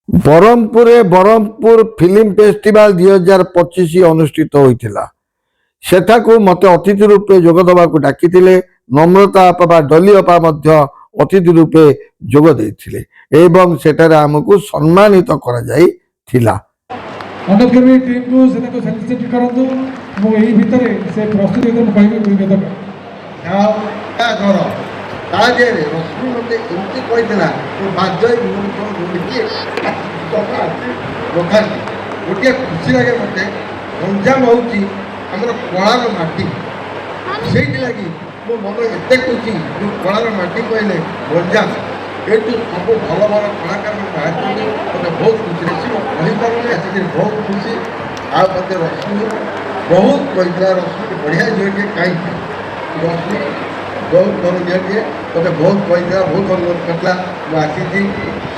Brahmapur film festival 2025 ଅନୁଷ୍ଠିତ ହୋଇଥିଲା। ସେଠାକୁ ମୋତେ ଅତିଥି ରୂପେ ଯୋଗ ଦେବାକୁ ଡାକିଥିଲେ। ନମ୍ରତା ଆପା ବା ଡଲି ଆପା ମଧ୍ୟ ଅତିଥି ରୂପେ ଯୋଗ ଦେଇଥିଲେ ଏବଂ ସେଠାରେ ଆମକୁ ସମ୍ମାନିତ କରାଯାଇଥିଲା। ରଶ୍ମି ମୋତେ ଏମିତି କହିଥିଲା ବାଧ୍ୟ ରଖାନ୍ତି। ଗୋଟିଏ ଖୁସି ଲାଗେ ମୋତେ। ଗଞ୍ଜାମ ହେଉଛି ଆମର କଳାର ମାଟି, ସେଇଥିଲାଗି ମୋ ମନ ଏତେ ଖୁସି। ଯେଉଁ କଳାର ମାଟି କହିଲେ ଗଞ୍ଜାମ, ଏଇଠୁ ସବୁ ଭଲ ଭଲ କଳାକାରମାନେ ବାହାରିଛନ୍ତି। ମୋତେ ବହୁତ ଖୁସି ଲାଗେ। ମୁଁ କହିପାରୁନି, ଆସିକିରି ବହୁତ ଖୁସି। ଆଉ ମୋତେ ରଶ୍ମି ବହୁତ କହିଥିଲା, ରଶ୍ମି ବଢ଼ିଆ ଝିଅଟିଏ, କାହିଁକି ରଶ୍ମି ବହୁତ ଭଲ ଝିଅଟିଏ, ମୋତେ ବହୁତ କହିଥିଲା, ବହୁତ ଅନୁରୋଧ କରିଥିଲା। ମୁଁ ଆସିଛି,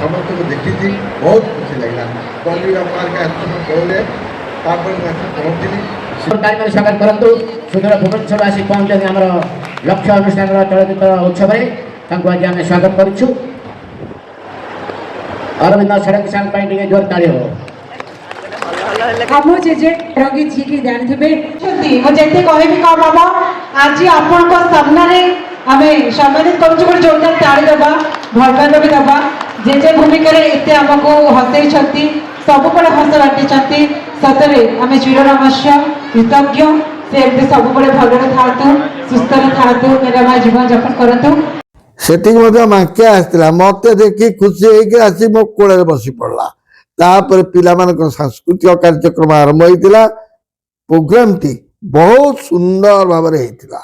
ସମସ୍ତଙ୍କୁ ଦେଖିଛି, ବହୁତ ଖୁସି ଲାଗିଲା। କହିଲେ ତାପରେ ମୁଁ ଆସି ପହଞ୍ଚିଲି। ସ୍ୱାଗତ କରନ୍ତୁ। ସୁଦୂର ଭୁବନେଶ୍ୱର ଆସି ପହଞ୍ଚନ୍ତି ଆମର ଲକ୍ଷ୍ୟ ଅନୁଷ୍ଠାନର ଚଳଚ୍ଚିତ୍ର ଉତ୍ସବରେ। ତାଙ୍କୁ ଆଜି ଆମେ ସ୍ୱାଗତ କରୁଛୁ। ଅରବିନ୍ଦ ଷଡ଼ଙ୍ଗୀ ସାଙ୍ଗ ପାଇଁ ଟିକେ ଜୋର ତାଳି ହେବ। ଆମ ଜେଜେ ରଙ୍ଗୀ ଝିକି ଜାଣିଥିବେ, ମୁଁ ଯେତେ କହିବି କମ୍ ହବ। ଆଜି ଆପଣଙ୍କ ସାମ୍ନାରେ ଆମେ ସମ୍ମାନିତ କରୁଛୁ। ଗୋଟେ ଜୋରଦାର ତାଳି ଦେବା, ଭଲପାଇବା ବି ଦେବା। ଜେଜେ ଭୂମିକାରେ ଏତେ ଆମକୁ ହସେଇଛନ୍ତି, ସବୁବେଳେ ହସ ବାଟିଛନ୍ତି। ସତରେ ଆମେ ଚିରନମସ୍ୟ, କୃତଜ୍ଞ। ସେ ଏମିତି ସବୁବେଳେ ଭଲରେ ଥାଆନ୍ତୁ, ସୁସ୍ଥରେ ଥାଆନ୍ତୁ, ନିରାମୟ ଜୀବନ ଯାପନ କରନ୍ତୁ। ସେଠିକି ମଧ୍ୟ ମାଙ୍କିଆ ଆସିଥିଲା। ମୋତେ ଦେଖି ଖୁସି ହେଇକି ଆସି ମୋ କୋଳରେ ବସି ପଡ଼ିଲା। ତାପରେ ପିଲାମାନଙ୍କର ସାଂସ୍କୃତିକ କାର୍ଯ୍ୟକ୍ରମ ଆରମ୍ଭ ହୋଇଥିଲା। ପ୍ରୋଗ୍ରାମଟି ବହୁତ ସୁନ୍ଦର ଭାବରେ ହେଇଥିଲା।